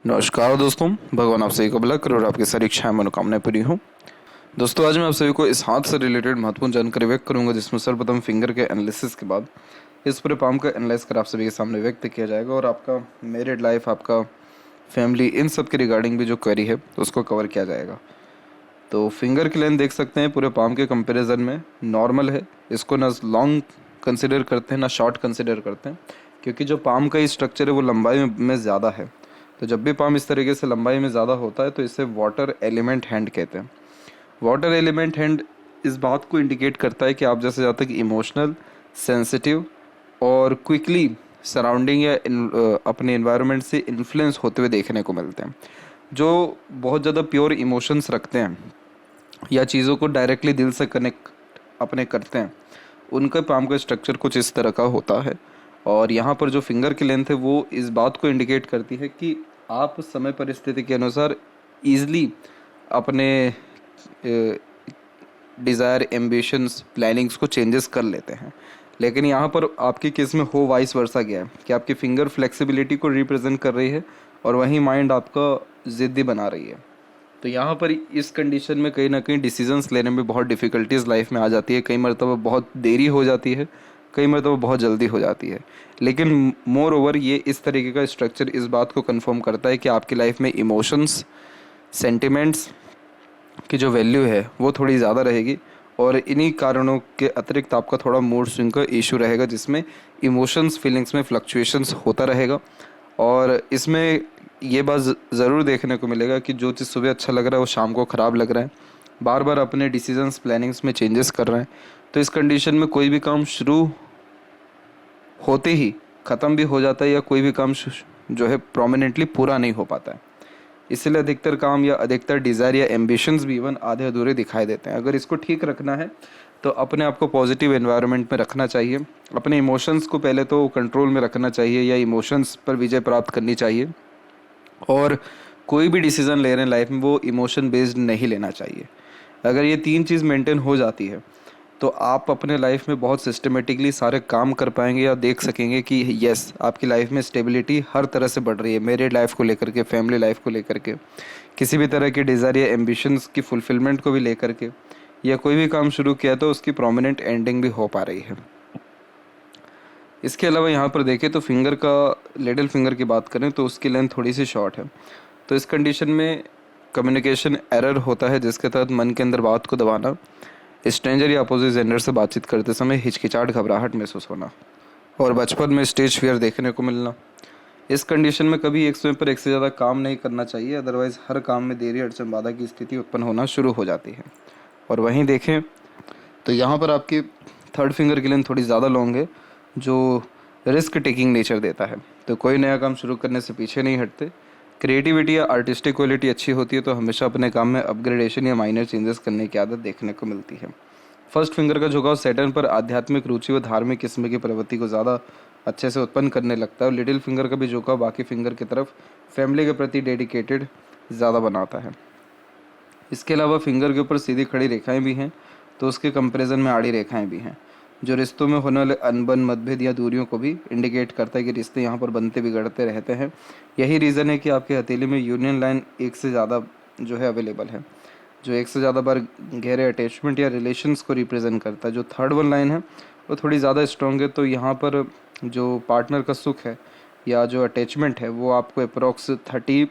नमस्कार दोस्तों, भगवान आप सभी को भला करे और आपकी सारी इच्छाएं मनोकामनाएं पूरी हों। दोस्तों, आज मैं आप सभी को इस हाथ से रिलेटेड महत्वपूर्ण जानकारी व्यक्त करूंगा, जिसमें सर्वप्रथम फिंगर के एनालिसिस के बाद इस पूरे पाम का एनालाइज कर आप सभी के सामने व्यक्त किया जाएगा और आपका मैरिड लाइफ, आपका फैमिली, इन सब के रिगार्डिंग भी जो क्वेरी है उसको कवर किया जाएगा। तो फिंगर की लेंथ देख सकते हैं पूरे पाम के कंपेरिजन में नॉर्मल है। इसको ना लॉन्ग कंसिडर करते हैं ना शॉर्ट कंसिडर करते हैं, क्योंकि जो पाम का ही स्ट्रक्चर है वो लंबाई में ज़्यादा है। तो जब भी पाम इस तरीके से लंबाई में ज़्यादा होता है तो इसे वाटर एलिमेंट हैंड कहते हैं। वाटर एलिमेंट हैंड इस बात को इंडिकेट करता है कि आप जैसे ज़्यादा कि इमोशनल, सेंसिटिव और क्विकली सराउंडिंग या अपने इन्वायरमेंट से इन्फ्लुएंस होते हुए देखने को मिलते हैं। जो बहुत ज़्यादा प्योर इमोशंस रखते हैं या चीज़ों को डायरेक्टली दिल से कनेक्ट अपने करते हैं, उनका पाम का स्ट्रक्चर कुछ इस तरह का होता है। और यहाँ पर जो फिंगर की लेंथ है वो इस बात को इंडिकेट करती है कि आप समय परिस्थिति के अनुसार ईज़िली अपने डिज़ायर, एम्बिशंस, प्लानिंग्स को चेंजेस कर लेते हैं। लेकिन यहाँ पर आपके केस में हो वाइस वर्सा गया है कि आपकी फिंगर फ्लेक्सिबिलिटी को रिप्रेजेंट कर रही है और वहीं माइंड आपका ज़िद्दी बना रही है। तो यहाँ पर इस कंडीशन में कहीं ना कहीं डिसीजंस लेने में बहुत डिफ़िकल्टीज़ लाइफ में आ जाती है। कई मरतबा बहुत देरी हो जाती है, कई मरतबा बहुत जल्दी हो जाती है। लेकिन मोर ओवर ये इस तरीके का स्ट्रक्चर इस बात को कंफर्म करता है कि आपकी लाइफ में इमोशंस, सेंटिमेंट्स की जो वैल्यू है वो थोड़ी ज़्यादा रहेगी और इन्हीं कारणों के अतिरिक्त आपका थोड़ा मूड स्विंग का इशू रहेगा, जिसमें इमोशंस, फीलिंग्स में फ्लक्चुएशंस होता रहेगा। और इसमें ये बात ज़रूर देखने को मिलेगा कि जो चीज़ सुबह अच्छा लग रहा है वो शाम को ख़राब लग रहा है। बार बार अपने डिसीजंस, प्लानिंग्स में चेंजेस कर रहे हैं। तो इस कंडीशन में कोई भी काम शुरू होते ही ख़त्म भी हो जाता है या कोई भी काम जो है प्रोमिनेंटली पूरा नहीं हो पाता है। इसलिए अधिकतर काम या अधिकतर डिज़ायर या एम्बिशंस भी इवन आधे अधूरे दिखाई देते हैं। अगर इसको ठीक रखना है तो अपने आप को पॉजिटिव एनवायरनमेंट में रखना चाहिए। अपने इमोशंस को पहले तो कंट्रोल में रखना चाहिए या इमोशंस पर विजय प्राप्त करनी चाहिए। और कोई भी डिसीज़न ले रहे हैं लाइफ में वो इमोशन बेस्ड नहीं लेना चाहिए। अगर ये तीन चीज़ मेंटेन हो जाती है तो आप अपने लाइफ में बहुत सिस्टमेटिकली सारे काम कर पाएंगे या देख सकेंगे कि यस, आपकी लाइफ में स्टेबिलिटी हर तरह से बढ़ रही है। मैरिड लाइफ को लेकर के, फैमिली लाइफ को लेकर के, किसी भी तरह के डिज़ायर या एम्बिशंस की फुलफिलमेंट को भी लेकर के, या कोई भी काम शुरू किया तो उसकी प्रोमिनेंट एंडिंग भी हो पा रही है। इसके अलावा यहाँ पर देखें तो फिंगर का, लिटिल फिंगर की बात करें तो उसकी लेंथ थोड़ी सी शॉर्ट है। तो इस कंडीशन में कम्युनिकेशन एरर होता है, जिसके तहत मन के अंदर बात को दबाना, स्ट्रेंजर या अपोजिट जेंडर से बातचीत करते समय हिचकिचाहट, घबराहट महसूस होना और बचपन में स्टेज फियर देखने को मिलना। इस कंडीशन में कभी एक समय पर एक से ज़्यादा काम नहीं करना चाहिए, अदरवाइज़ हर काम में देरी, अड़चन, बाधा की स्थिति उत्पन्न होना शुरू हो जाती है। और वहीं देखें तो यहाँ पर आपकी थर्ड फिंगर की लेंथ थोड़ी ज़्यादा लॉन्ग है, जो रिस्क टेकिंग नेचर देता है। तो कोई नया काम शुरू करने से पीछे नहीं हटते। क्रिएटिविटी या आर्टिस्टिक क्वालिटी अच्छी होती है तो हमेशा अपने काम में अपग्रेडेशन या माइनर चेंजेस करने की आदत देखने को मिलती है। फर्स्ट फिंगर का झुकाव सैटर्न पर आध्यात्मिक रुचि व धार्मिक किस्म की प्रवृत्ति को ज़्यादा अच्छे से उत्पन्न करने लगता है। और लिटिल फिंगर का भी झुकाव बाकी फिंगर की तरफ फैमिली के प्रति डेडिकेटेड ज़्यादा बनाता है। इसके अलावा फिंगर के ऊपर सीधी खड़ी रेखाएं भी हैं तो उसके कंपैरिजन में आड़ी रेखाएं भी हैं, जो रिश्तों में होने वाले अनबन, मतभेद या दूरियों को भी इंडिकेट करता है कि रिश्ते यहाँ पर बनते बिगड़ते रहते हैं। यही रीज़न है कि आपके हथेली में यूनियन लाइन एक से ज़्यादा जो है अवेलेबल है, जो एक से ज़्यादा बार गहरे अटैचमेंट या रिलेशंस को रिप्रेजेंट करता है। जो थर्ड वन लाइन है वो थोड़ी ज़्यादा स्ट्रॉन्ग है, तो यहाँ पर जो पार्टनर का सुख है या जो अटैचमेंट है वो आपको अप्रॉक्स 38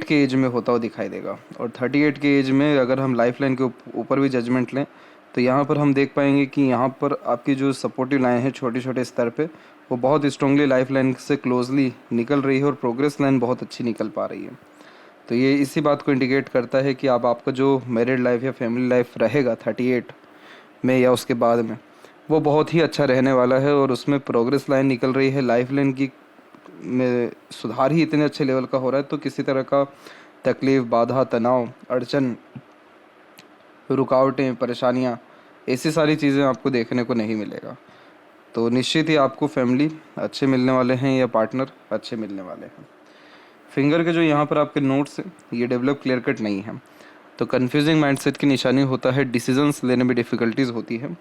के एज में होता हुआ दिखाई देगा। और 38 के एज में अगर हम लाइफ लाइन के ऊपर भी जजमेंट लें तो यहाँ पर हम देख पाएंगे कि यहाँ पर आपकी जो सपोर्टिव लाइन है छोटे छोटे स्तर पे, वो बहुत स्ट्रांगली लाइफ लाइन से क्लोजली निकल रही है और प्रोग्रेस लाइन बहुत अच्छी निकल पा रही है। तो ये इसी बात को इंडिकेट करता है कि आप आपका जो मैरिड लाइफ या फैमिली लाइफ रहेगा 38 में या उसके बाद में, वो बहुत ही अच्छा रहने वाला है और उसमें प्रोग्रेस लाइन निकल रही है। लाइफ लाइन की में सुधार ही इतने अच्छे लेवल का हो रहा है, तो किसी तरह का तकलीफ़, बाधा, तनाव, अड़चन, रुकावटें, परेशानियाँ, ऐसी सारी चीज़ें आपको देखने को नहीं मिलेगा। तो निश्चित ही आपको फैमिली अच्छे मिलने वाले हैं या पार्टनर अच्छे मिलने वाले हैं। फिंगर के जो यहाँ पर आपके नोट्स हैं ये डेवलप क्लियर कट नहीं है, तो कन्फ्यूजिंग माइंडसेट की निशानी होता है। डिसीजंस लेने में डिफ़िकल्टीज़ होती है,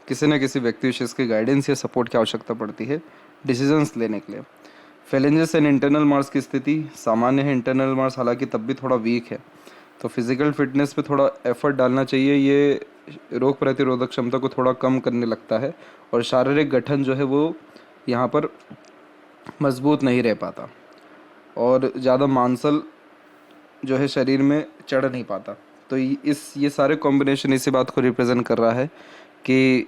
किसी न किसी व्यक्ति विशेष के गाइडेंस या सपोर्ट की आवश्यकता पड़ती है डिसीजंस लेने के लिए। फेलेंजेस एंड इंटरनल मार्स की स्थिति सामान्य है, इंटरनल मार्स हालांकि तब भी थोड़ा वीक है, तो फिजिकल फिटनेस पे थोड़ा एफर्ट डालना चाहिए। ये रोग प्रतिरोधक क्षमता को थोड़ा कम करने लगता है और शारीरिक गठन जो है वो यहाँ पर मजबूत नहीं रह पाता और ज़्यादा मांसल जो है शरीर में चढ़ नहीं पाता। तो ये सारे कॉम्बिनेशन इसी बात को रिप्रेजेंट कर रहा है कि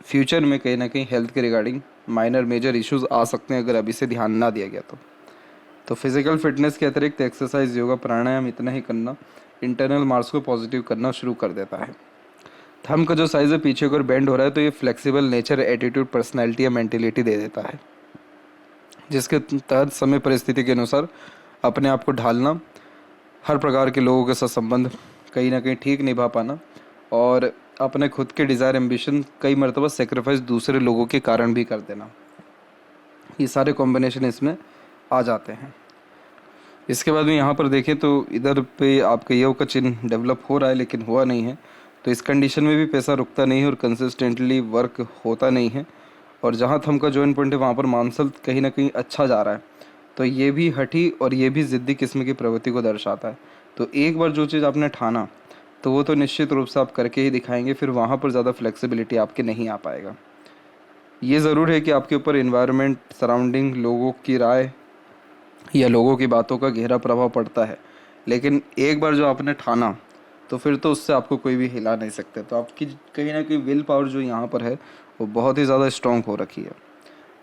फ्यूचर में कहीं ना कहीं हेल्थ के रिगार्डिंग माइनर मेजर इश्यूज आ सकते हैं अगर अभी से ध्यान ना दिया गया तो फिजिकल फिटनेस के अतिरिक्त एक्सरसाइज, योगा, प्राणायाम इतना ही करना इंटरनल मार्क्स को पॉजिटिव करना शुरू कर देता है। थंब का जो साइज़ है पीछे को बेंड हो रहा है तो ये फ्लेक्सिबल नेचर, एटीट्यूड, पर्सनैलिटी या मेंटेलिटी दे देता है, जिसके तहत समय परिस्थिति के अनुसार अपने आप को ढालना, हर प्रकार के लोगों के साथ संबंध कहीं ना कहीं ठीक निभा पाना और अपने खुद के डिज़ायर, एम्बिशन कई मरतबा सेक्रीफाइस दूसरे लोगों के कारण भी कर देना, ये सारे कॉम्बिनेशन इसमें आ जाते हैं। इसके बाद में यहाँ पर देखें तो इधर पे आपका योग का चिन्ह डेवलप हो रहा है लेकिन हुआ नहीं है, तो इस कंडीशन में भी पैसा रुकता नहीं है और कंसिस्टेंटली वर्क होता नहीं है। और जहाँ थंब का जॉइंट पॉइंट है वहाँ पर मांसल कहीं ना कहीं अच्छा जा रहा है, तो ये भी हठी और ये भी ज़िद्दी किस्म की प्रवृत्ति को दर्शाता है। तो एक बार जो चीज़ आपने ठाना तो वो तो निश्चित रूप से आप करके ही दिखाएंगे, फिर वहाँ पर ज़्यादा फ्लेक्सिबिलिटी आपके नहीं आ पाएगा। ये ज़रूर है कि आपके ऊपर इन्वायरमेंट, सराउंडिंग, लोगों की राय या लोगों की बातों का गहरा प्रभाव पड़ता है, लेकिन एक बार जो आपने ठाना तो फिर तो उससे आपको कोई भी हिला नहीं सकते। तो आपकी कहीं ना कहीं विल पावर जो यहाँ पर है वो बहुत ही ज़्यादा स्ट्रॉन्ग हो रखी है।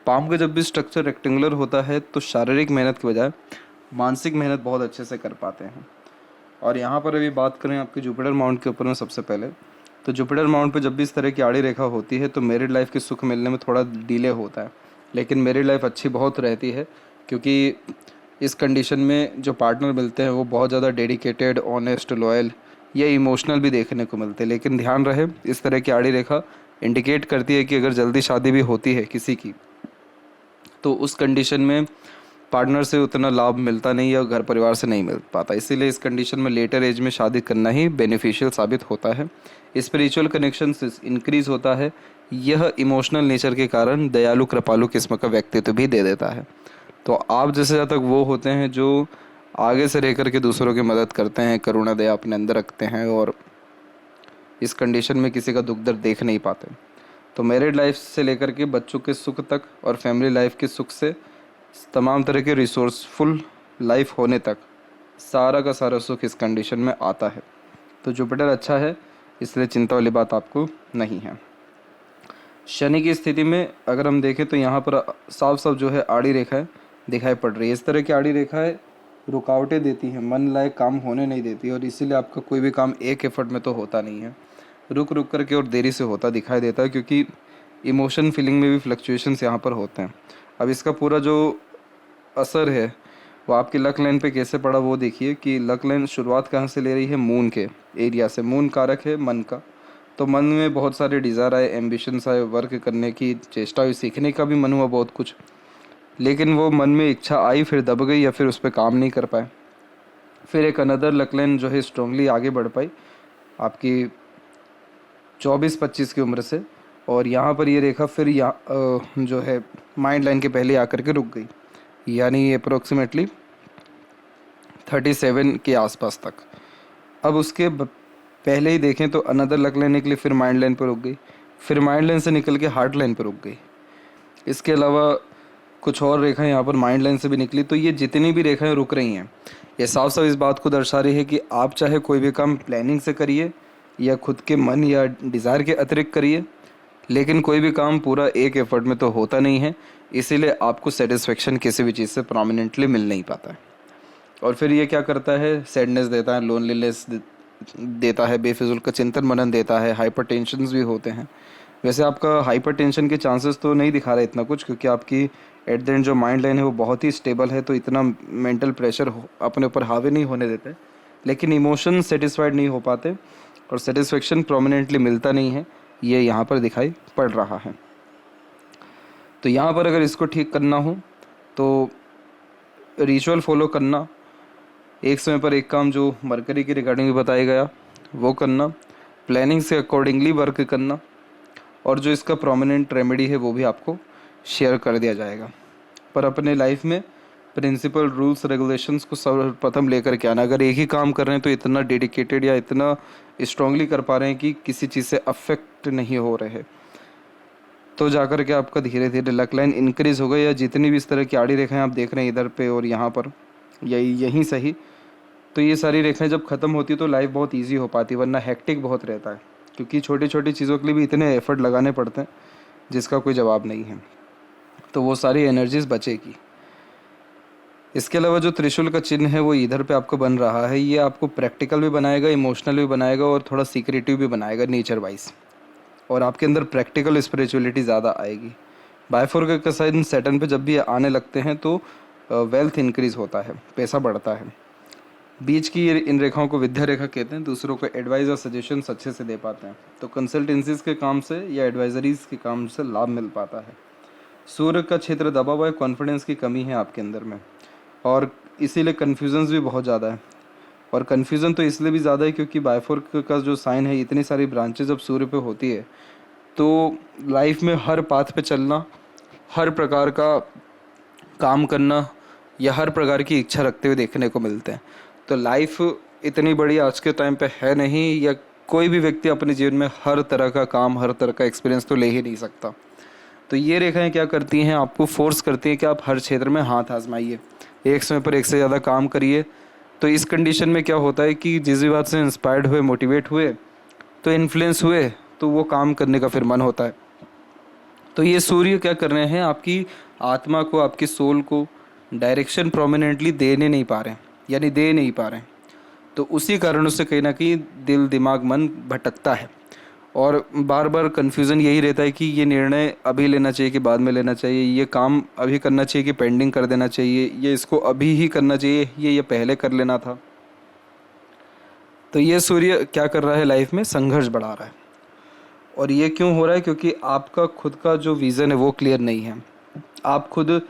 पाम का जब भी स्ट्रक्चर रेक्टेंगुलर होता है तो शारीरिक मेहनत के बजाय मानसिक मेहनत बहुत अच्छे से कर पाते हैं। और यहाँ पर अभी बात करें आपके जुपिटर माउंट के ऊपर में सबसे पहले, तो जुपिटर माउंट पे जब भी इस तरह की आड़ी रेखा होती है तो मैरिड लाइफ के सुख मिलने में थोड़ा डिले होता है, लेकिन मैरिड लाइफ अच्छी बहुत रहती है क्योंकि इस कंडीशन में जो पार्टनर मिलते हैं वो बहुत ज़्यादा डेडिकेटेड, ऑनेस्ट, लॉयल या इमोशनल भी देखने को मिलते हैं। लेकिन ध्यान रहे इस तरह की आड़ी रेखा इंडिकेट करती है कि अगर जल्दी शादी भी होती है किसी की तो उस कंडीशन में पार्टनर से उतना लाभ मिलता नहीं या घर परिवार से नहीं मिल पाता, इसीलिए इस कंडीशन में लेटर एज में शादी करना ही बेनिफिशियल साबित होता है। स्पिरिचुअल कनेक्शन इंक्रीज होता है, यह इमोशनल नेचर के कारण दयालु, कृपालु किस्म का व्यक्तित्व भी दे देता है। तो आप जैसे जहाँ तक वो होते हैं जो आगे से रह कर के दूसरों की मदद करते हैं, करुणा दया अपने अंदर रखते हैं और इस कंडीशन में किसी का दुख दर्द देख नहीं पाते। तो मैरिड लाइफ से लेकर के बच्चों के सुख तक और फैमिली लाइफ के सुख से तमाम तरह के रिसोर्सफुल लाइफ होने तक सारा का सारा सुख इस कंडीशन में आता है। तो जुपिटर अच्छा है, इसलिए चिंता वाली बात आपको नहीं है। शनि की स्थिति में अगर हम देखें तो यहाँ पर साफ साफ जो है आड़ी रेखाएं दिखाई पड़ रही है। इस तरह की आड़ी रेखाएं रुकावटें देती हैं, मन लायक काम होने नहीं देती और इसीलिए आपका कोई भी काम एक एफर्ट में तो होता नहीं है, रुक रुक करके और देरी से होता दिखाई देता है क्योंकि इमोशन फीलिंग में भी फ्लक्चुएशंस यहाँ पर होते हैं। अब इसका पूरा जो असर है वो आपकी लक लाइन पे कैसे पड़ा वो देखिए कि लक लाइन शुरुआत कहाँ से ले रही है, मून के एरिया से। मून कारक है मन का, तो मन में बहुत सारे डिज़ायर आए, एम्बिशंस आए, वर्क करने की चेष्टा हुई, सीखने का भी मन हुआ बहुत कुछ, लेकिन वो मन में इच्छा आई फिर दब गई या फिर उस पर काम नहीं कर पाए। फिर एक अनदर लक लाइन जो है स्ट्रांगली आगे बढ़ पाई आपकी 24-25 की उम्र से, और यहाँ पर ये रेखा फिर यहाँ जो है माइंड लाइन के पहले आकर के रुक गई, यानी अप्रोक्सीमेटली 37 के आसपास तक। अब उसके पहले ही देखें तो अनदर लक लाइन निकली, फिर माइंड लाइन पर रुक गई, फिर माइंड लाइन से निकल के हार्ट लाइन पर रुक गई। इसके अलावा कुछ और रेखाएं यहाँ पर माइंड लाइन से भी निकली। तो ये जितनी भी रेखाएं रुक रही हैं ये साफ साफ इस बात को दर्शा रही है कि आप चाहे कोई भी काम प्लानिंग से करिए या खुद के मन या डिज़ायर के अतिरिक्त करिए, लेकिन कोई भी काम पूरा एक एफर्ट में तो होता नहीं है, इसीलिए आपको सेटिस्फेक्शन किसी भी चीज़ से प्रोमिनेंटली मिल नहीं पाता है। और फिर ये क्या करता है, सैडनेस देता है, लोनलीनेस देता है, बेफिजुल का चिंतन मनन देता है, हाइपर टेंशन्स भी होते हैं। वैसे आपका हाइपर टेंशन के चांसेस तो नहीं दिखा रहा इतना कुछ, क्योंकि आपकी एट द एंड जो माइंड लाइन है वो बहुत ही स्टेबल है, तो इतना मेंटल प्रेशर अपने ऊपर हावी नहीं होने देते, लेकिन इमोशन सेटिस्फाइड नहीं हो पाते और सेटिस्फेक्शन प्रोमिनेंटली मिलता नहीं है, ये यहाँ पर दिखाई पड़ रहा है। तो यहाँ पर अगर इसको ठीक करना हो तो रिचुअल फॉलो करना, एक समय पर एक काम जो मरकरी की रिगार्डिंग भी बताया गया वो करना, प्लानिंग से अकॉर्डिंगली वर्क करना, और जो इसका प्रोमिनेंट रेमेडी है वो भी आपको शेयर कर दिया जाएगा। पर अपने लाइफ में प्रिंसिपल, रूल्स, रेगुलेशंस को सर्वप्रथम लेकर के आना। अगर एक ही काम कर रहे हैं तो इतना डेडिकेटेड या इतना स्ट्रांगली कर पा रहे हैं कि किसी चीज़ से अफेक्ट नहीं हो रहे, तो जाकर के आपका धीरे धीरे लक लाइन इंक्रीज होगा। या जितनी भी इस तरह की आड़ी रेखाएं आप देख रहे हैं इधर पे और यहाँ पर, यहीं सही, तो ये सारी रेखाएं जब ख़त्म होती है तो लाइफ बहुत ईजी हो पाती है, वरना हेक्टिक बहुत रहता है, क्योंकि छोटी छोटी चीज़ों के लिए भी इतने एफर्ट लगाने पड़ते हैं जिसका कोई जवाब नहीं है। तो वो सारी एनर्जीज बचेगी। इसके अलावा जो त्रिशूल का चिन्ह है वो इधर पे आपको बन रहा है, ये आपको प्रैक्टिकल भी बनाएगा, इमोशनल भी बनाएगा और थोड़ा सीक्रेटिव भी बनाएगा नेचर वाइज, और आपके अंदर प्रैक्टिकल स्पिरिचुअलिटी ज़्यादा आएगी। बायफोर का साइन सैटर्न पे जब भी आने लगते हैं तो वेल्थ इंक्रीज होता है, पैसा बढ़ता है। बीच की इन रेखाओं को विद्या रेखा कहते हैं, दूसरों को एडवाइस और सजेशंस अच्छे से दे पाते हैं, तो कंसल्टेंसीज के काम से या एडवाइजरीज के काम से लाभ मिल पाता है। सूर्य का क्षेत्र दबा हुआ है, कॉन्फिडेंस की कमी है आपके अंदर में, और इसीलिए कन्फ्यूजन्स भी बहुत ज़्यादा है। और कन्फ्यूज़न तो इसलिए भी ज़्यादा है क्योंकि बायफोर का जो साइन है, इतनी सारी ब्रांचेज जब सूर्य पे होती है तो लाइफ में हर पाथ पे चलना, हर प्रकार का काम करना या हर प्रकार की इच्छा रखते हुए देखने को मिलते हैं। तो लाइफ इतनी बड़ी आज के टाइम पे है नहीं, या कोई भी व्यक्ति अपने जीवन में हर तरह का काम, हर तरह का एक्सपीरियंस तो ले ही नहीं सकता। तो ये रेखाएं क्या करती हैं, आपको फोर्स करती हैं कि आप हर क्षेत्र में हाथ आजमाइए, एक समय पर एक से ज़्यादा काम करिए। तो इस कंडीशन में क्या होता है कि जिस भी बात से इंस्पायर्ड हुए, मोटिवेट हुए, तो इन्फ्लुएंस हुए, तो वो काम करने का फिर मन होता है। तो ये सूर्य क्या कर रहे हैं, आपकी आत्मा को, आपकी सोल को डायरेक्शन प्रोमिनेंटली देने नहीं पा रहे हैं, यानी दे नहीं पा रहे हैं। तो उसी कारण से कहीं ना कहीं दिल, दिमाग, मन भटकता है, और बार बार कन्फ्यूज़न यही रहता है कि ये निर्णय अभी लेना चाहिए कि बाद में लेना चाहिए, ये काम अभी करना चाहिए कि पेंडिंग कर देना चाहिए, ये इसको अभी ही करना चाहिए, ये पहले कर लेना था। तो ये सूर्य क्या कर रहा है, लाइफ में संघर्ष बढ़ा रहा है। और ये क्यों हो रहा है, क्योंकि आपका खुद का जो विज़न है वो क्लियर नहीं है। आप खुद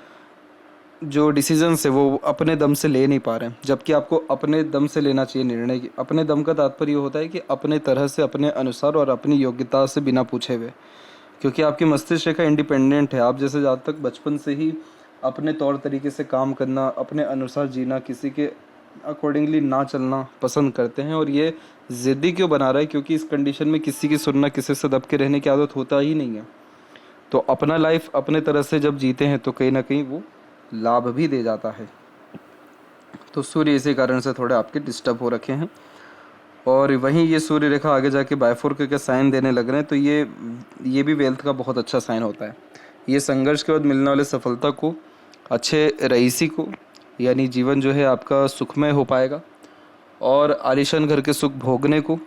जो डिसीजंस है वो अपने दम से ले नहीं पा रहे हैं, जबकि आपको अपने दम से लेना चाहिए निर्णय। अपने दम का तात्पर्य होता है कि अपने तरह से, अपने अनुसार और अपनी योग्यता से, बिना पूछे हुए, क्योंकि आपकी मस्तिष्क रेखा इंडिपेंडेंट है। आप जैसे ज़्यादा तक बचपन से ही अपने तौर तरीके से काम करना, अपने अनुसार जीना, किसी के अकॉर्डिंगली ना चलना पसंद करते हैं। और ये ज़िद्दी क्यों बना रहा है, क्योंकि इस कंडीशन में किसी की सुनना, किसी से दब के रहने की आदत होता ही नहीं है। तो अपना लाइफ अपने तरह से जब जीते हैं तो कहीं ना कहीं वो लाभ भी दे जाता है। तो सूर्य इसी कारण से थोड़े आपके डिस्टर्ब हो रखे हैं। और वहीं ये सूर्य रेखा आगे जाके बायफोर के साइन देने लग रहे हैं, तो ये भी वेल्थ का बहुत अच्छा साइन होता है। ये संघर्ष के बाद मिलने वाले सफलता को, अच्छे रईसी को, यानी जीवन जो है आपका सुखमय हो पाएगा, और आलीशान घर के सुख भोगने को,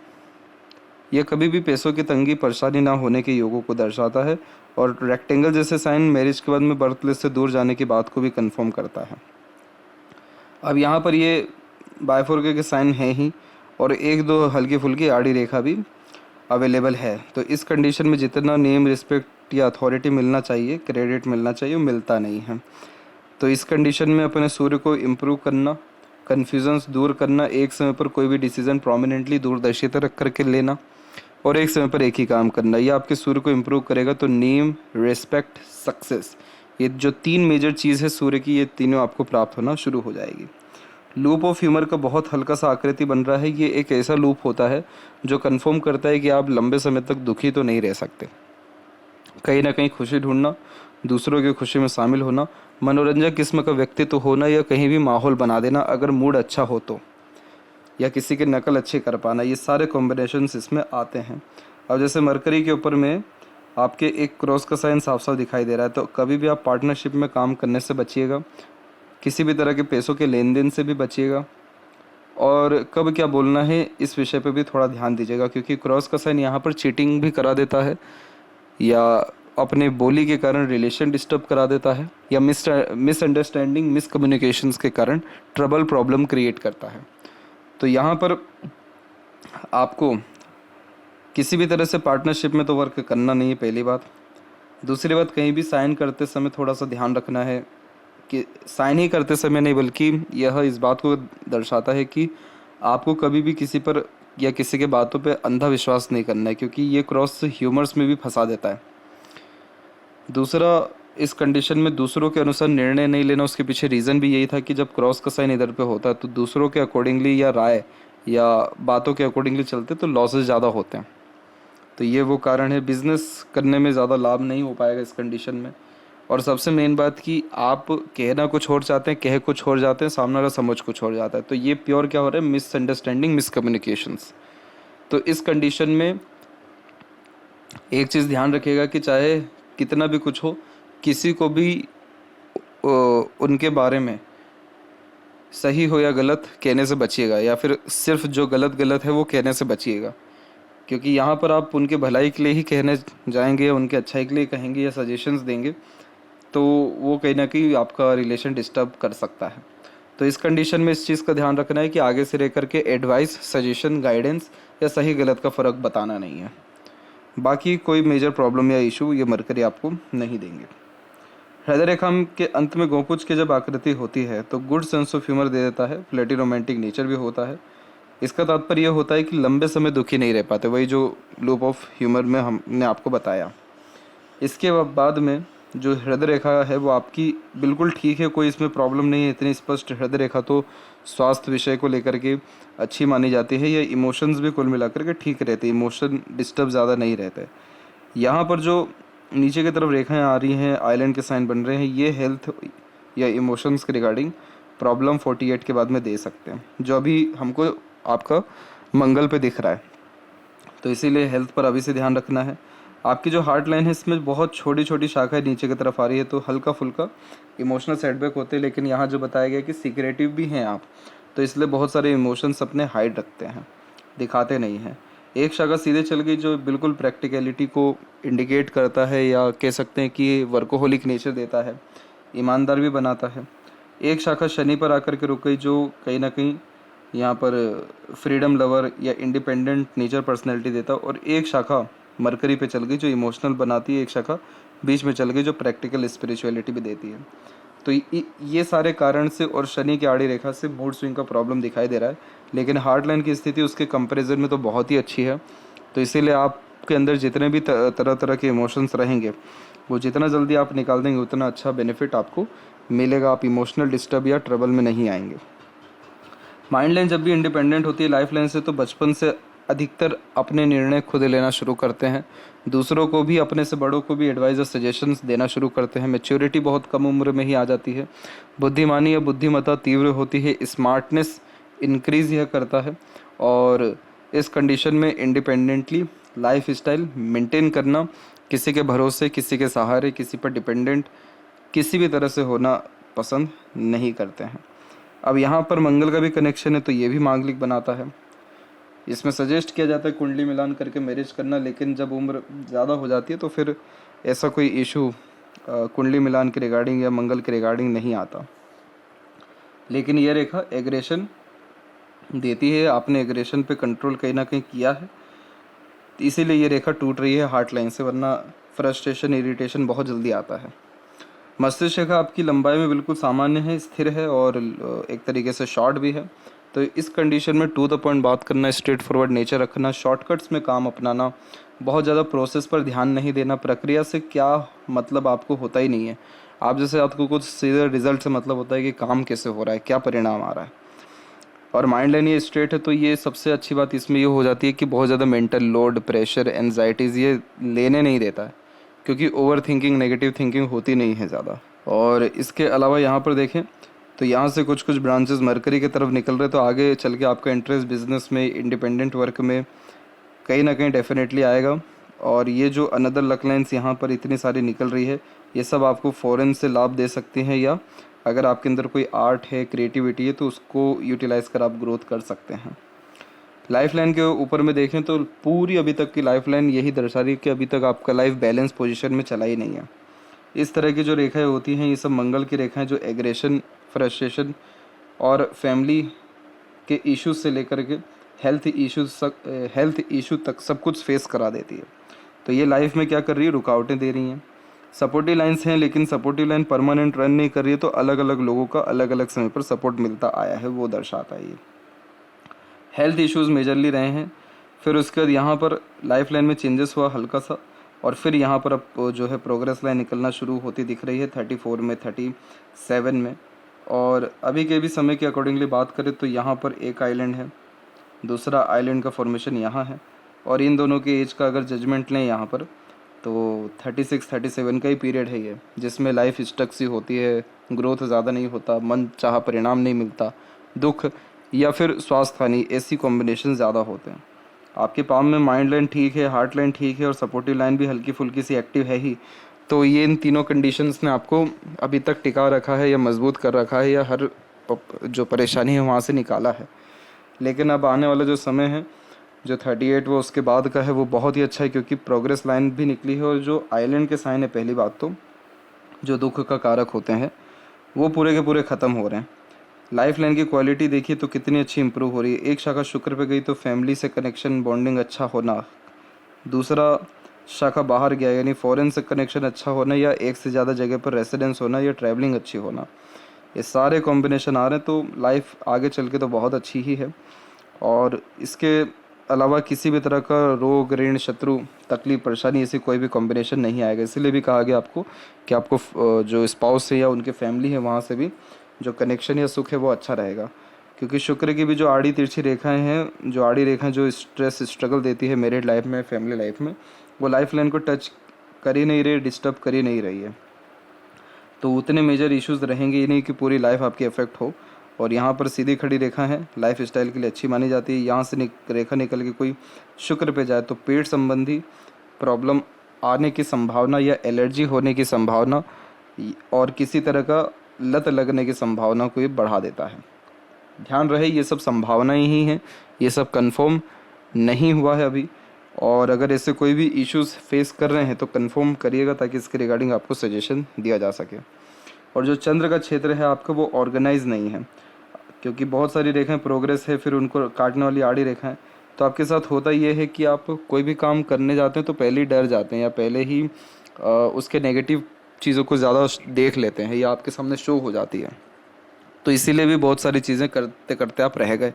यह कभी भी पैसों की तंगी, परेशानी ना होने के योगों को दर्शाता है। और रेक्टेंगल जैसे साइन मैरिज के बाद में बर्थ प्लेस से दूर जाने की बात को भी कंफर्म करता है। अब यहाँ पर ये बायफोर के साइन है ही, और एक दो हल्की फुल्की आड़ी रेखा भी अवेलेबल है। तो इस कंडीशन में जितना नेम, रिस्पेक्ट या अथॉरिटी मिलना चाहिए, क्रेडिट मिलना चाहिए, वो मिलता नहीं है। तो इस कंडीशन में अपने सूर्य को इम्प्रूव करना, कन्फ्यूजन्स दूर करना, एक समय पर कोई भी डिसीजन प्रोमिनेंटली दूरदर्शिता रख करके लेना, और एक समय पर एक ही काम करना, ये आपके सूर्य को इम्प्रूव करेगा। तो नेम, रिस्पेक्ट, सक्सेस, ये जो 3 मेजर चीज़ है सूर्य की, ये तीनों आपको प्राप्त होना शुरू हो जाएगी। लूप ऑफ ह्यूमर का बहुत हल्का सा आकृति बन रहा है। ये एक ऐसा लूप होता है जो कंफर्म करता है कि आप लंबे समय तक दुखी तो नहीं रह सकते। कहीं ना कहीं खुशी ढूंढना, दूसरों की खुशी में शामिल होना, मनोरंजक किस्म का व्यक्तित्व होना, या कहीं भी माहौल बना देना अगर मूड अच्छा हो तो, या किसी की नकल अच्छी कर पाना, ये सारे कॉम्बिनेशंस इसमें आते हैं। अब जैसे मरकरी के ऊपर में आपके एक क्रॉस का साइन साफ साफ दिखाई दे रहा है, तो कभी भी आप पार्टनरशिप में काम करने से बचिएगा, किसी भी तरह के पैसों के लेन देन से भी बचिएगा, और कब क्या बोलना है इस विषय पे भी थोड़ा ध्यान दीजिएगा, क्योंकि क्रॉस का साइन यहाँ पर चीटिंग भी करा देता है, या अपने बोली के कारण रिलेशन डिस्टर्ब करा देता है, या मिसअंडरस्टैंडिंग, मिसकम्युनिकेशंस के कारण ट्रबल, प्रॉब्लम क्रिएट करता है। तो यहाँ पर आपको किसी भी तरह से पार्टनरशिप में तो वर्क करना नहीं है, पहली बात। दूसरी बात, कहीं भी साइन करते समय थोड़ा सा ध्यान रखना है कि साइन ही करते समय नहीं, बल्कि यह इस बात को दर्शाता है कि आपको कभी भी किसी पर या किसी के बातों पे अंधा विश्वास नहीं करना है, क्योंकि ये क्रॉस ह्यूमर्स में भी फंसा देता है। दूसरा, इस कंडीशन में दूसरों के अनुसार निर्णय नहीं लेना, उसके पीछे रीज़न भी यही था कि जब क्रॉस का साइन इधर पे होता है तो दूसरों के अकॉर्डिंगली या राय या बातों के अकॉर्डिंगली चलते तो लॉसेस ज़्यादा होते हैं। तो ये वो कारण है, बिजनेस करने में ज़्यादा लाभ नहीं हो पाएगा इस कंडीशन में। और सबसे मेन बात कि आप कहना कुछ और चाहते हैं, कह कुछ और जाते हैं, सामने वाला समझ कुछ और जाता है। तो ये प्योर क्या हो रहा है, मिसअंडरस्टैंडिंग, मिसकम्युनिकेशंस। तो इस कंडीशन में एक चीज़ ध्यान रखिएगा कि चाहे कितना भी कुछ हो, किसी को भी उनके बारे में सही हो या गलत कहने से बचिएगा, या फिर सिर्फ जो गलत गलत है वो कहने से बचिएगा। क्योंकि यहाँ पर आप उनके भलाई के लिए ही कहने जाएंगे, उनके अच्छाई के लिए कहेंगे या सजेशंस देंगे, तो वो कहीं ना कहीं आपका रिलेशन डिस्टर्ब कर सकता है। तो इस कंडीशन में इस चीज़ का ध्यान रखना है कि आगे से रह करके एडवाइस, सजेशन, गाइडेंस या सही गलत का फ़र्क बताना नहीं है। बाकी कोई मेजर प्रॉब्लम या इशू ये मरकरी आपको नहीं देंगे। हृदय रेखा के अंत में गोपुज की जब आकृति होती है तो गुड सेंस ऑफ ह्यूमर दे देता है, फ्लर्टी रोमांटिक नेचर भी होता है। इसका तात्पर्य यह होता है कि लंबे समय दुखी नहीं रह पाते, वही जो लूप ऑफ ह्यूमर में हमने आपको बताया। इसके बाद में जो हृदय रेखा है वो आपकी बिल्कुल ठीक है, कोई इसमें प्रॉब्लम नहीं है। इतनी स्पष्ट हृदय रेखा तो स्वास्थ्य विषय को लेकर के अच्छी मानी जाती है। ये इमोशंस भी कुल मिलाकर के ठीक रहते हैं, इमोशन डिस्टर्ब ज़्यादा नहीं रहते। यहाँ पर जो नीचे की तरफ रेखाएं आ रही हैं, आइलैंड के साइन बन रहे हैं, ये हेल्थ या इमोशंस के रिगार्डिंग प्रॉब्लम 48 के बाद में दे सकते हैं, जो अभी हमको आपका मंगल पे दिख रहा है। तो इसीलिए हेल्थ पर अभी से ध्यान रखना है। आपकी जो हार्ट लाइन है इसमें बहुत छोटी छोटी शाखाएं नीचे की तरफ आ रही है, तो हल्का फुल्का इमोशनल सेटबैक होते हैं। लेकिन यहाँ जो बताया गया कि सीक्रेटिव भी हैं आप, तो इसलिए बहुत सारे इमोशंस अपने हाइड रखते हैं, दिखाते नहीं हैं। एक शाखा सीधे चल गई जो बिल्कुल प्रैक्टिकलिटी को इंडिकेट करता है, या कह सकते हैं कि वर्कोहोलिक नेचर देता है, ईमानदार भी बनाता है। एक शाखा शनि पर आकर के रुक गई जो कहीं ना कहीं यहाँ पर फ्रीडम लवर या इंडिपेंडेंट नेचर पर्सनैलिटी देता है। और एक शाखा मरकरी पे चल गई जो इमोशनल बनाती है, एक शाखा बीच में चल गई जो प्रैक्टिकल स्पिरिचुअलिटी भी देती है। तो ये सारे कारण से और शनि की आड़ी रेखा से मूड स्विंग का प्रॉब्लम दिखाई दे रहा है। लेकिन हार्ट लाइन की स्थिति उसके कंपैरिजन में तो बहुत ही अच्छी है। तो इसीलिए आपके अंदर जितने भी तरह तरह के इमोशंस रहेंगे वो जितना जल्दी आप निकाल देंगे उतना अच्छा बेनिफिट आपको मिलेगा। आप इमोशनल डिस्टर्ब या ट्रबल में नहीं आएंगे। माइंड लाइन जब भी इंडिपेंडेंट होती है लाइफ लाइन से, तो बचपन से अधिकतर अपने निर्णय खुद लेना शुरू करते हैं, दूसरों को भी, अपने से बड़ों को भी एडवाइस और सजेशंस देना शुरू करते हैं। मैच्योरिटी बहुत कम उम्र में ही आ जाती है। बुद्धिमानी या बुद्धिमत्ता तीव्र होती है, स्मार्टनेस इंक्रीज यह करता है। और इस कंडीशन में इंडिपेंडेंटली लाइफ स्टाइल मेंटेन करना, किसी के भरोसे, किसी के सहारे, किसी पर डिपेंडेंट किसी भी तरह से होना पसंद नहीं करते हैं। अब यहाँ पर मंगल का भी कनेक्शन है, तो ये भी मांगलिक बनाता है। इसमें सजेस्ट किया जाता है कुंडली मिलान करके मैरिज करना, लेकिन जब उम्र ज़्यादा हो जाती है तो फिर ऐसा कोई इशू कुंडली मिलान के रिगार्डिंग या मंगल के रिगार्डिंग नहीं आता। लेकिन ये रेखा एग्रेशन देती है, आपने एग्रेशन पे कंट्रोल कहीं ना कहीं किया है, इसीलिए ये रेखा टूट रही है हार्ट लाइन से, वरना फ्रस्ट्रेशन, इरिटेशन बहुत जल्दी आता है। मस्तिष्क रेखा आपकी लंबाई में बिल्कुल सामान्य है, स्थिर है और एक तरीके से शॉर्ट भी है। तो इस कंडीशन में टू द पॉइंट बात करना, स्ट्रेट फॉरवर्ड नेचर रखना, शॉर्टकट्स में काम अपनाना, बहुत ज़्यादा प्रोसेस पर ध्यान नहीं देना, प्रक्रिया से क्या मतलब आपको होता ही नहीं है। आप जैसे आपको कुछ सीधे रिजल्ट से मतलब होता है कि काम कैसे हो रहा है, क्या परिणाम आ रहा है। और माइंड लाइन ये स्ट्रेट है, तो ये सबसे अच्छी बात इसमें ये हो जाती है कि बहुत ज़्यादा मेंटल लोड, प्रेशर, एनजाइटीज़ ये लेने नहीं देता है, क्योंकि ओवर थिंकिंग, नेगेटिव थिंकिंग होती नहीं है ज़्यादा। और इसके अलावा यहाँ पर देखें तो यहाँ से कुछ कुछ ब्रांचेस मरकरी की तरफ निकल रहे, तो आगे चल के आपका इंटरेस्ट बिजनेस में, इंडिपेंडेंट वर्क में कहीं ना कहीं डेफिनेटली आएगा। और ये जो अनदर लक लाइन्स यहाँ पर इतनी सारी निकल रही है, ये सब आपको फॉरेन से लाभ दे सकती हैं, या अगर आपके अंदर कोई आर्ट है, क्रिएटिविटी है, तो उसको यूटिलाइज़ कर आप ग्रोथ कर सकते हैं। लाइफ लाइन के ऊपर में देखें तो पूरी अभी तक की लाइफ लाइन यही दर्शा रही है कि अभी तक आपका लाइफ बैलेंस पोजीशन में चला ही नहीं है। इस तरह की जो रेखाएं होती हैं ये सब मंगल की रेखाएं, जो एग्रेशन, फ्रस्ट्रेशन और फैमिली के इश्यूज से लेकर के हेल्थ इशू तक सब कुछ फेस करा देती है। तो ये लाइफ में क्या कर रही है, रुकावटें दे रही हैं। सपोर्टिव लाइन्स हैं, लेकिन सपोर्टिव लाइन परमानेंट रन नहीं कर रही है, तो अलग अलग लोगों का अलग अलग समय पर सपोर्ट मिलता आया है, वो दर्शाता है ये। हेल्थ इश्यूज़ मेजरली रहे हैं। फिर उसके बाद यहाँ पर लाइफ लाइन में चेंजेस हुआ हल्का सा, और फिर यहाँ पर अब जो है प्रोग्रेस लाइन निकलना शुरू होती दिख रही है 34 में, 37 में। और अभी के भी समय के अकॉर्डिंगली बात करें तो यहाँ पर एक आइलैंड है, दूसरा आइलैंड का फॉर्मेशन यहाँ है, और इन दोनों के एज का अगर जजमेंट लें यहाँ पर तो 36-37 का ही पीरियड है ये, जिसमें लाइफ स्टक सी होती है, ग्रोथ ज़्यादा नहीं होता, मन चाहा परिणाम नहीं मिलता, दुख या फिर स्वास्थ्य हानि, ऐसी कॉम्बिनेशन ज़्यादा होते हैं। आपके पाम में माइंड लाइन ठीक है, हार्ट लाइन ठीक है और सपोर्टिव लाइन भी हल्की फुल्की सी एक्टिव है ही, तो ये इन तीनों कंडीशंस ने आपको अभी तक टिका रखा है या मजबूत कर रखा है या हर जो परेशानी है वहाँ से निकाला है। लेकिन अब आने वाला जो समय है, जो 38 वो उसके बाद का है, वो बहुत ही अच्छा है, क्योंकि प्रोग्रेस लाइन भी निकली है और जो आइलैंड के साइन है, पहली बात तो जो दुख का कारक होते हैं वो पूरे के पूरे ख़त्म हो रहे हैं। लाइफ लाइन की क्वालिटी देखिए तो कितनी अच्छी इंप्रूव हो रही है। एक शाखा शुक्र पे गई तो फैमिली से कनेक्शन बॉन्डिंग अच्छा होना, दूसरा शाखा बाहर गया यानी फॉरेन से कनेक्शन अच्छा होना, या एक से ज़्यादा जगह पर रेसिडेंस होना, या ट्रैवलिंग अच्छी होना, ये सारे कॉम्बिनेशन आ रहे हैं, तो लाइफ आगे चल के तो बहुत अच्छी ही है। और इसके अलावा किसी भी तरह का रोग, ऋण, शत्रु, तकलीफ, परेशानी, ऐसी कोई भी कॉम्बिनेशन नहीं आएगा। इसीलिए भी कहा गया आपको कि आपको जो स्पाउस है या उनके फैमिली है वहाँ से भी जो कनेक्शन या सुख है वो अच्छा रहेगा। क्योंकि शुक्र की भी जो आड़ी तिरछी रेखाएं हैं, जो आड़ी रेखाएं जो स्ट्रेस स्ट्रगल देती है मैरिड लाइफ में, फैमिली लाइफ में, वो लाइफ लाइन को टच कर ही नहीं रही, डिस्टर्ब कर ही नहीं रही है। तो उतने मेजर इश्यूज रहेंगे ही नहीं कि पूरी लाइफ आपकी इफेक्ट हो। और यहाँ पर सीधी खड़ी रेखा है, लाइफ स्टाइल के लिए अच्छी मानी जाती है। यहाँ से रेखा निकल के कोई शुक्र पे जाए तो पेट संबंधी प्रॉब्लम आने की संभावना या एलर्जी होने की संभावना और किसी तरह का लत लगने की संभावना को ये बढ़ा देता है। ध्यान रहे ये सब संभावनाएं ही हैं, ये सब कंफर्म नहीं हुआ है अभी। और अगर ऐसे कोई भी इश्यूज फेस कर रहे हैं तो कंफर्म करिएगा, ताकि इसके रिगार्डिंग आपको सजेशन दिया जा सके। और जो चंद्र का क्षेत्र है आपका वो ऑर्गेनाइज नहीं है, क्योंकि बहुत सारी रेखाएं प्रोग्रेस है, फिर उनको काटने वाली आड़ी रेखाएं। तो आपके साथ होता ये है कि आप कोई भी काम करने जाते हैं तो पहले ही डर जाते हैं, या पहले ही उसके नेगेटिव चीज़ों को ज़्यादा देख लेते हैं, या आपके सामने शो हो जाती है। तो इसीलिए भी बहुत सारी चीज़ें करते करते आप रह गए।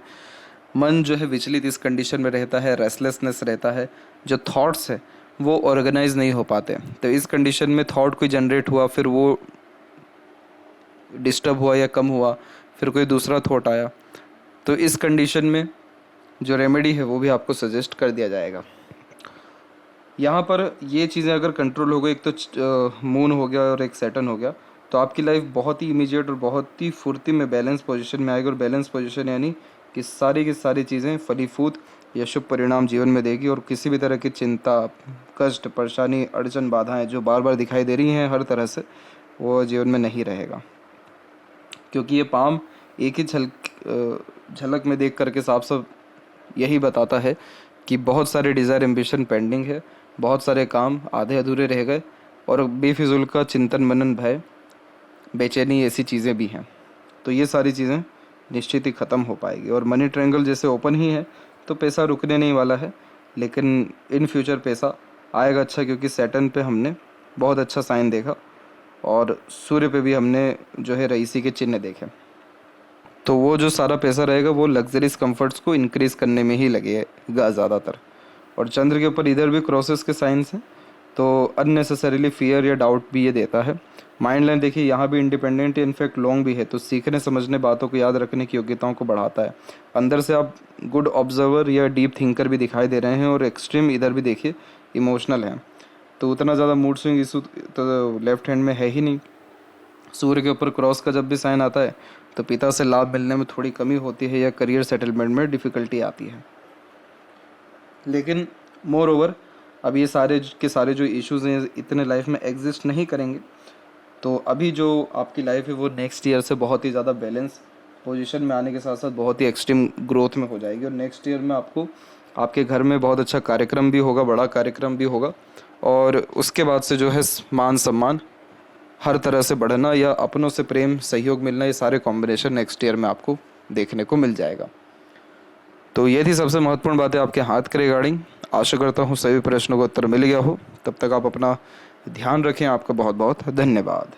मन जो है विचलित इस कंडीशन में रहता है, रेस्टलेसनेस रहता है, जो थॉट्स है वो ऑर्गेनाइज नहीं हो पाते। तो इस कंडीशन में थॉट कोई जनरेट हुआ, फिर वो डिस्टर्ब हुआ या कम हुआ, फिर कोई दूसरा थॉट आया, तो इस कंडीशन में जो रेमेडी है वो भी आपको सजेस्ट कर दिया जाएगा। यहाँ पर ये चीज़ें अगर कंट्रोल हो गई, एक तो मून हो गया और एक सैटर्न हो गया, तो आपकी लाइफ बहुत ही इमीडिएट और बहुत ही फुर्ती में बैलेंस पोजीशन में आएगी। और बैलेंस पोजीशन यानी कि सारी की सारी चीज़ें फलीफूत या शुभ परिणाम जीवन में देगी, और किसी भी तरह की चिंता, कष्ट, परेशानी, अड़चन, बाधाएं जो बार बार दिखाई दे रही हैं हर तरह से, वो जीवन में नहीं रहेगा। क्योंकि ये पाम एक ही झलक में देख करके साफ साफ यही बताता है कि बहुत सारे डिज़ायर, एम्बिशन पेंडिंग है, बहुत सारे काम आधे अधूरे रह गए, और बेफिजुल का चिंतन, मनन, भय, बेचैनी, ऐसी चीज़ें भी हैं। तो ये सारी चीज़ें निश्चित ही ख़त्म हो पाएगी। और मनी ट्रायंगल जैसे ओपन ही है तो पैसा रुकने नहीं वाला है, लेकिन इन फ्यूचर पैसा आएगा अच्छा, क्योंकि सैटर्न पे हमने बहुत अच्छा साइन देखा और सूर्य पे भी हमने जो है रईसी के चिन्ह देखे। तो वो जो सारा पैसा रहेगा वो लग्जरीज कंफर्ट्स को इंक्रीज़ करने में ही लगेगा ज़्यादातर। और चंद्र के ऊपर इधर भी क्रॉसेस के साइंस हैं, तो अननेसेसरीली फियर या डाउट भी ये देता है। माइंड लाइन देखिए यहाँ भी इंडिपेंडेंट, इनफैक्ट लॉन्ग भी है, तो सीखने समझने, बातों को याद रखने की योग्यताओं को बढ़ाता है। अंदर से आप गुड ऑब्जर्वर या डीप थिंकर भी दिखाई दे रहे हैं, और एक्सट्रीम इधर भी देखिए इमोशनल है। तो उतना ज़्यादा मूड स्विंग इशू तो लेफ्ट हैंड में है ही नहीं। सूर्य के ऊपर क्रॉस का जब भी साइन आता है तो पिता से लाभ मिलने में थोड़ी कमी होती है, या करियर सेटलमेंट में डिफ़िकल्टी आती है। लेकिन मोर ओवर अब ये सारे के सारे जो इश्यूज़ हैं इतने लाइफ में एग्जिस्ट नहीं करेंगे। तो अभी जो आपकी लाइफ है वो नेक्स्ट ईयर से बहुत ही ज़्यादा बैलेंस पोजीशन में आने के साथ साथ बहुत ही एक्सट्रीम ग्रोथ में हो जाएगी। और नेक्स्ट ईयर में आपको आपके घर में बहुत अच्छा कार्यक्रम भी होगा, बड़ा कार्यक्रम भी होगा, और उसके बाद से जो है मान सम्मान हर तरह से बढ़ना या अपनों से प्रेम, सहयोग मिलना, ये सारे कॉम्बिनेशन नेक्स्ट ईयर में आपको देखने को मिल जाएगा। तो ये थी सबसे महत्वपूर्ण बातें आपके हाथ के रिगार्डिंग। आशा करता हूँ सभी प्रश्नों का उत्तर मिल गया हो। तब तक आप अपना ध्यान रखें। आपका बहुत बहुत धन्यवाद।